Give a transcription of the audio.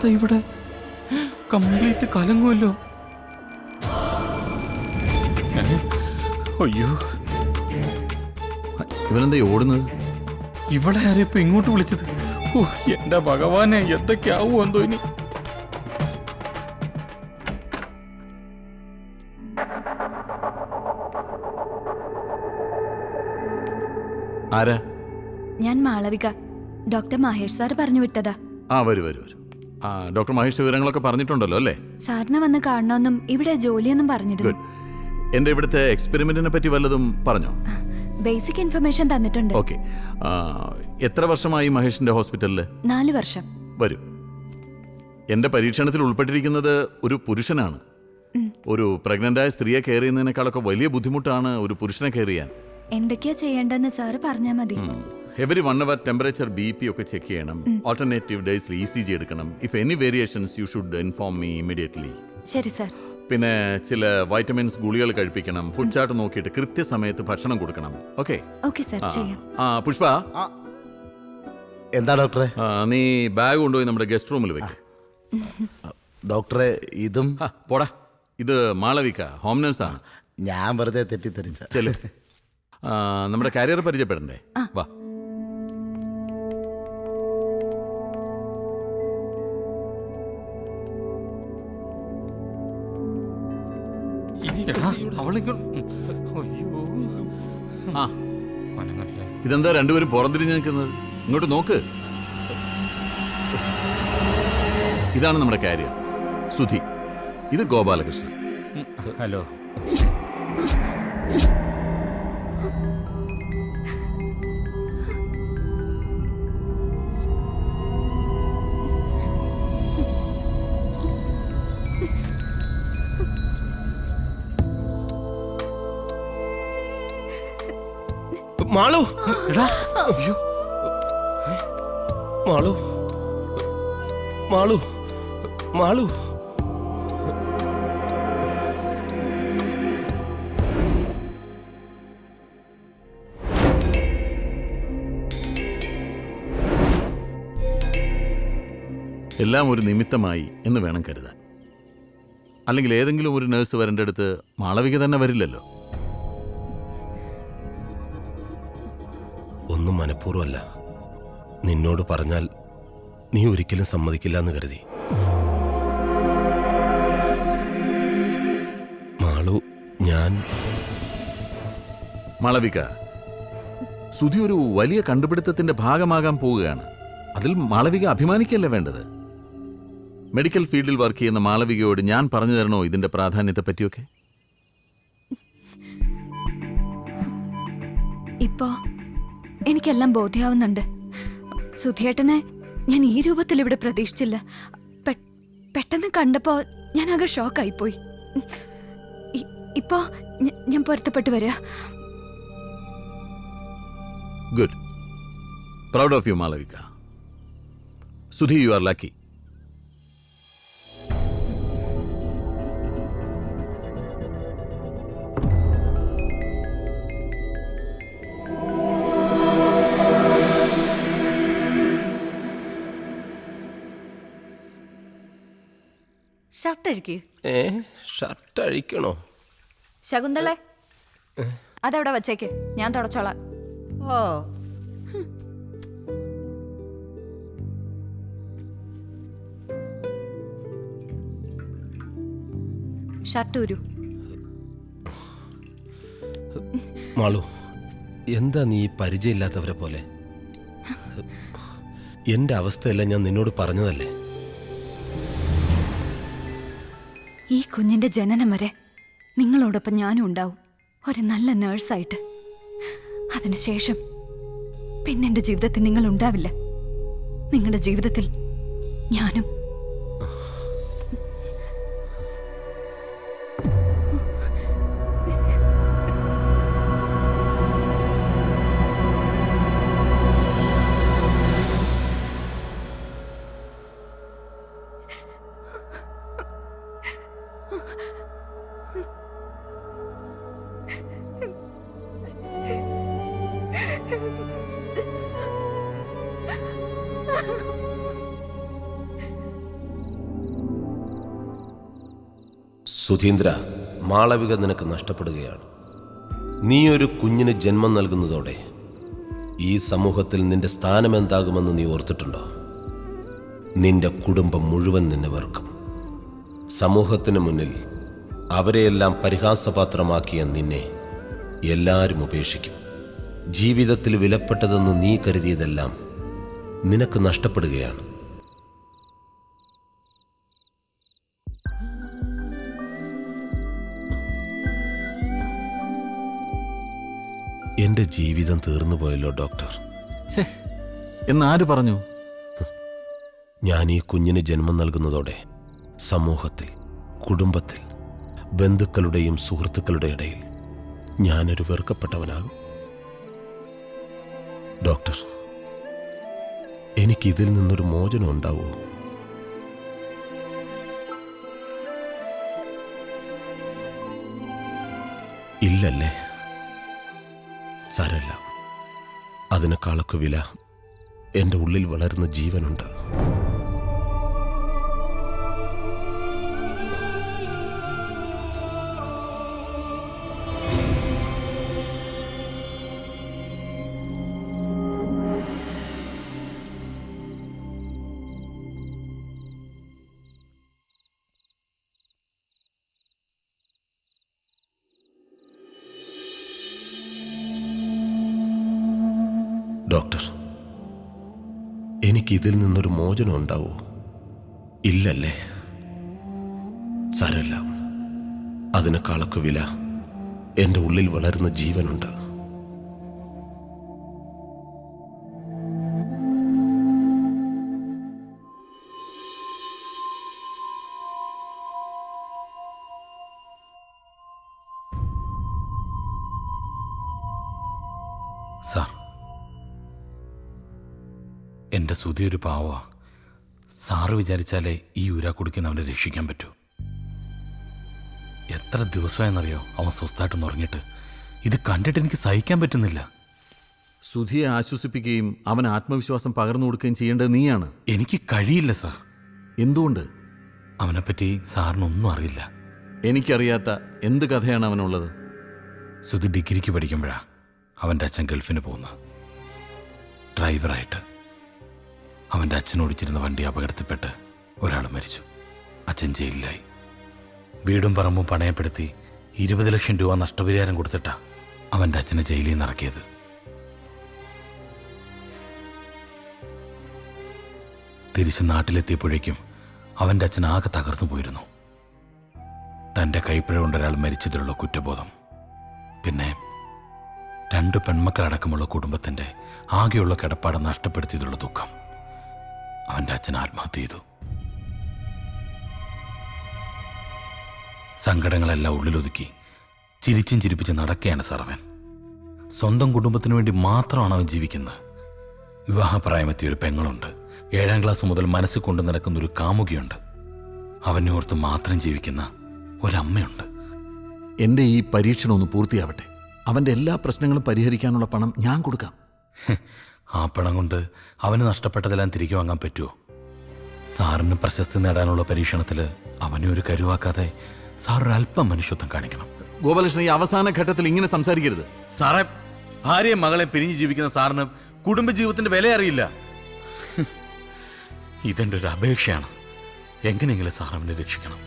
ഇതെന്താ ഇവിടെ കംപ്ലീറ്റ് കലങ്ങുമല്ലോ. അയ്യോ, ഇവനെന്താ ഓടുന്നത്? ഇവിടെ ആരെ ഇപ്പൊ ഇങ്ങോട്ട് വിളിച്ചത്? ഓ എന്റെ ഭഗവാനെ, എന്തൊക്കെയാവോ എന്തോ ഇനി. ആരാ? ഞാൻ മാളവിക. ഡോക്ടർ മഹേഷ് സാർ പറഞ്ഞു വിട്ടതാ. വരൂ. ഡോക്ടർ മഹേഷ് വിവരങ്ങളൊക്കെ പറഞ്ഞിട്ടുണ്ടല്ലോ അല്ലേ? സാറിനെ വന്ന് കാണണമെന്നും ഇവിടെ ജോലിയൊന്നും പറഞ്ഞിരുന്നു. എന്റെ ഇവിടുത്തെ എക്സ്പെരിമെന്റിനെ പറ്റി വല്ലതും പറഞ്ഞോ? ബേസിക് ഇൻഫർമേഷൻ തന്നിട്ടുണ്ട്. ഓക്കെ. എത്ര വർഷമായി മഹേഷിന്റെ ഹോസ്പിറ്റലില്? 4 വർഷം. വരൂ. എന്റെ പരീക്ഷണത്തിൽ ഉൾപ്പെട്ടിരിക്കുന്നത് ഒരു പുരുഷനാണ്. ഒരു പ്രഗ്നന്റായ സ്ത്രീയെ കെയർ ചെയ്യുന്നതിനേക്കാളൊക്കെ വലിയ ബുദ്ധിമുട്ടാണ് ഒരു പുരുഷനെ കെയർ ചെയ്യാൻ. എന്തൊക്കെയാ ചെയ്യേണ്ടെന്ന് സാറ് പറഞ്ഞാ മതി. എവറി 1 hour ടെമ്പറേച്ചർ BP ഒക്കെ ചെക്ക് ചെയ്യണം. ഓൾട്ടർനേറ്റീവ് ഡേയ്സിൽ ECG എടുക്കണം. If any variations you should inform me immediately. ശരി സാർ. പിന്നെ ചില വൈറ്റമിൻസ് ഗുളികൾ കഴിപ്പിക്കണം. ഫുഡ് ചാർട്ട് നോക്കിയിട്ട് കൃത്യസമയത്ത് ഭക്ഷണം കൊടുക്കണം. ഓക്കെ? ഓക്കെ സാർ, ചെയ്യാം. പുഷ്പ, എന്താ ഡോക്ടറെ? നീ ബാഗ് കൊണ്ടുപോയി നമ്മുടെ ഗസ്റ്റ് റൂമിൽ വെക്ക്. ഡോക്ടറെ, ഇതും പോടാ. ഇത് മാളവിക, ഹോം നഴ്സാണ്. ഞാൻ വെറുതെ തെറ്റിദ്ധരിച്ച. ചെല്ലു. നമ്മുടെ കാരിയർ പരിചയപ്പെടണ്ടേ? വാ. ഇതെന്താ രണ്ടുപേരും പുറംതിരിഞ്ഞ് നിൽക്കുന്നത്? ഇങ്ങോട്ട് നോക്ക്. ഇതാണ് നമ്മുടെ കാരിയർ സുധി. ഇത് ഗോപാലകൃഷ്ണൻ. ഹലോ. മാളു, മാളു, മാളു, മാളു. എല്ലാം ഒരു നിമിത്തമായി എന്ന് വേണം കരുതാൻ. അല്ലെങ്കിൽ ഏതെങ്കിലും ഒരു നേഴ്സ് വരേണ്ട അടുത്ത് മാളവിക തന്നെ വരില്ലല്ലോ. ഒന്നും മനഃപൂർവ്വമല്ല. നിന്നോട് പറഞ്ഞാൽ നീ ഒരിക്കലും സമ്മതിക്കില്ല എന്ന് കരുതി. മാളു, ഞാൻ മാളവിക, സുധി ഒരു വലിയ കണ്ടുപിടുത്തത്തിന്റെ ഭാഗമാകാൻ പോവുകയാണ്. അതിൽ മാളവിക അഭിമാനിക്കല്ലേ വേണ്ടത്? മെഡിക്കൽ ഫീൽഡിൽ വർക്ക് ചെയ്യുന്ന മാളവികയോട് ഞാൻ പറഞ്ഞു തരണോ ഇതിന്റെ പ്രാധാന്യത്തെ പറ്റിയൊക്കെ? ഇപ്പോ എനിക്കെല്ലാം ബോധ്യാവുന്നുണ്ട്. സുധിയേട്ടനെ ഞാൻ ഈ രൂപത്തിൽ ഇവിടെ പ്രതീക്ഷിച്ചില്ല. പെട്ടെന്ന് കണ്ടപ്പോ ഞാൻ ആകെ ഷോക്കായിപ്പോയി. ഇപ്പോ ഞാൻ പൊരുത്തപ്പെട്ടു വരിക. Good. Proud of you Malavika. Sudhi, you are lucky. Shirt അഴിക്കണോ? ശകുന്തളെ, അതവിടെ വച്ചേക്ക്, ഞാൻ തുടച്ചോളാം. ഓ, ഷർട്ട് ഊരു. മാളു, എന്താ നീ പരിചയമില്ലാത്തവരെ പോലെ? എന്റെ അവസ്ഥയെല്ലാം ഞാൻ നിന്നോട് പറഞ്ഞതല്ലേ. ഈ കുഞ്ഞിന്റെ ജനനം വരെ നിങ്ങളോടൊപ്പം ഞാനും ഉണ്ടാവും, ഒരു നല്ല നേഴ്സായിട്ട്. അതിനുശേഷം പിന്നെ എൻ്റെ ജീവിതത്തിൽ നിങ്ങൾ ഉണ്ടാവില്ല. നിങ്ങളുടെ ജീവിതത്തിൽ ഞാനും. സുധീന്ദ്ര, മാളവിക നിനക്ക് നഷ്ടപ്പെടുകയാണ്. നീ ഒരു കുഞ്ഞിന് ജന്മം നൽകുന്നതോടെ ഈ സമൂഹത്തിൽ നിന്റെ സ്ഥാനം എന്താകുമെന്ന് നീ ഓർത്തിട്ടുണ്ടോ? നിന്റെ കുടുംബം മുഴുവൻ നിന്നെ വെറുക്കും. സമൂഹത്തിന് മുന്നിൽ അവരെയെല്ലാം പരിഹാസപാത്രമാക്കിയ നിന്നെ എല്ലാവരും ഉപേക്ഷിക്കും. ജീവിതത്തിൽ വിലപ്പെട്ടതെന്ന് നീ കരുതിയതെല്ലാം നിനക്ക് നഷ്ടപ്പെടുകയാണ്. എന്റെ ജീവിതം തീർന്നു പോയല്ലോ ഡോക്ടർ. ഛേ, എന്നാര് പറഞ്ഞു? ഞാൻ ഈ കുഞ്ഞിന് ജന്മം നൽകുന്നതോടെ സമൂഹത്തിൽ, കുടുംബത്തിൽ, ബന്ധുക്കളുടെയും സുഹൃത്തുക്കളുടെ ഇടയിൽ ഞാനൊരു വെറുക്കപ്പെട്ടവനാകും. ഡോക്ടർ, എനിക്കിതിൽ നിന്നൊരു മോചനം ഉണ്ടാവോ? ഇല്ലല്ലേ? സാരല്ല, അതിനേക്കാളൊക്കെ വില എൻ്റെ ഉള്ളിൽ വളരുന്ന ജീവനുണ്ട്. ഡോക്ടർ, എനിക്കിതിൽ നിന്നൊരു മോചനം ഉണ്ടാവോ? ഇല്ലല്ലേ? സാരല്ല, അതിനേക്കാളൊക്കെ വില എൻ്റെ ഉള്ളിൽ വളരുന്ന ജീവനുണ്ട്. സാർ, എൻ്റെ സുധി ഒരു പാവാ. സാറ് വിചാരിച്ചാലേ ഈ ഊരാക്കുടിക്കുന്ന അവനെ രക്ഷിക്കാൻ പറ്റൂ. എത്ര ദിവസമായെന്നറിയോ അവൻ സ്വസ്ഥമായിട്ടൊന്ന് ഉറങ്ങിയിട്ട്. ഇത് കണ്ടിട്ട് എനിക്ക് സഹിക്കാൻ പറ്റുന്നില്ല. സുധിയെ ആശ്വസിപ്പിക്കുകയും അവന് ആത്മവിശ്വാസം പകർന്നു കൊടുക്കുകയും ചെയ്യേണ്ടത് നീയാണ്. എനിക്ക് കഴിയില്ല സാർ. എന്തുകൊണ്ട്? അവനെപ്പറ്റി സാറിനൊന്നും അറിയില്ല. എനിക്കറിയാത്ത എന്ത് കഥയാണ് അവനുള്ളത്? സുധി ഡിഗ്രിക്ക് പഠിക്കുമ്പോഴാണ് അവൻ്റെ അച്ഛൻ ഗൾഫിന് പോകുന്നത്. ഡ്രൈവറായിട്ട്. അവൻ്റെ അച്ഛൻ ഓടിച്ചിരുന്ന വണ്ടി അപകടത്തിൽപ്പെട്ട് ഒരാൾ മരിച്ചു. അച്ഛൻ ജയിലിലായി. വീടും പറമ്പും പണയപ്പെടുത്തി 20 ലക്ഷം രൂപ നഷ്ടപരിഹാരം കൊടുത്തിട്ടാ അവൻ്റെ അച്ഛനെ ജയിലിൽ നിന്ന് ഇറക്കിയത്. തിരിച്ച് നാട്ടിലെത്തിയപ്പോഴേക്കും അവൻ്റെ അച്ഛൻ ആകെ തകർന്നു പോയിരുന്നു. തൻ്റെ കൈപ്പിഴ കൊണ്ടൊരാൾ മരിച്ചതിലുള്ള കുറ്റബോധം, പിന്നെ 2 പെൺമക്കളടക്കമുള്ള കുടുംബത്തിൻ്റെ ആകെയുള്ള കിടപ്പാട് നഷ്ടപ്പെടുത്തിയതുള്ള ദുഃഖം. അവൻ്റെ അച്ഛൻ ആത്മഹത്യ ചെയ്തു. സങ്കടങ്ങളെല്ലാം ഉള്ളിലൊതുക്കി ചിരിച്ചും ചിരിപ്പിച്ച് നടക്കുകയാണ് സർവൻ. സ്വന്തം കുടുംബത്തിനു വേണ്ടി മാത്രമാണ് അവൻ ജീവിക്കുന്നത്. വിവാഹപ്രായമെത്തിയ ഒരു പെങ്ങളുണ്ട്. 7ാം ക്ലാസ് മുതൽ മനസ്സിൽ കൊണ്ടു നടക്കുന്ന ഒരു കാമുകിയുണ്ട്. അവനെ ഓർത്ത് മാത്രം ജീവിക്കുന്ന ഒരമ്മയുണ്ട്. എൻ്റെ ഈ പരീക്ഷണം ഒന്ന് പൂർത്തിയാവട്ടെ. അവൻ്റെ എല്ലാ പ്രശ്നങ്ങളും പരിഹരിക്കാനുള്ള പണം ഞാൻ കൊടുക്കാം. ആ പണം കൊണ്ട് അവന് നഷ്ടപ്പെട്ടതെല്ലാം തിരികെ വാങ്ങാൻ പറ്റുമോ? സാറിന് പ്രശസ്തി നേടാനുള്ള പരീക്ഷണത്തിൽ അവനെ ഒരു കരുവാക്കാതെ സാർ ഒരല്പം മനുഷ്യത്വം കാണിക്കണം. ഗോപാലകൃഷ്ണൻ, ഈ അവസാന ഘട്ടത്തിൽ ഇങ്ങനെ സംസാരിക്കരുത്. സാറേ, ഭാര്യയും മകളെ പിരിഞ്ഞു ജീവിക്കുന്ന സാറിന് കുടുംബജീവിതത്തിന്റെ വില അറിയില്ല. ഇതെൻ്റെ ഒരു അപേക്ഷയാണ്. എങ്ങനെയെങ്കിലും സാർ അവനെ രക്ഷിക്കണം.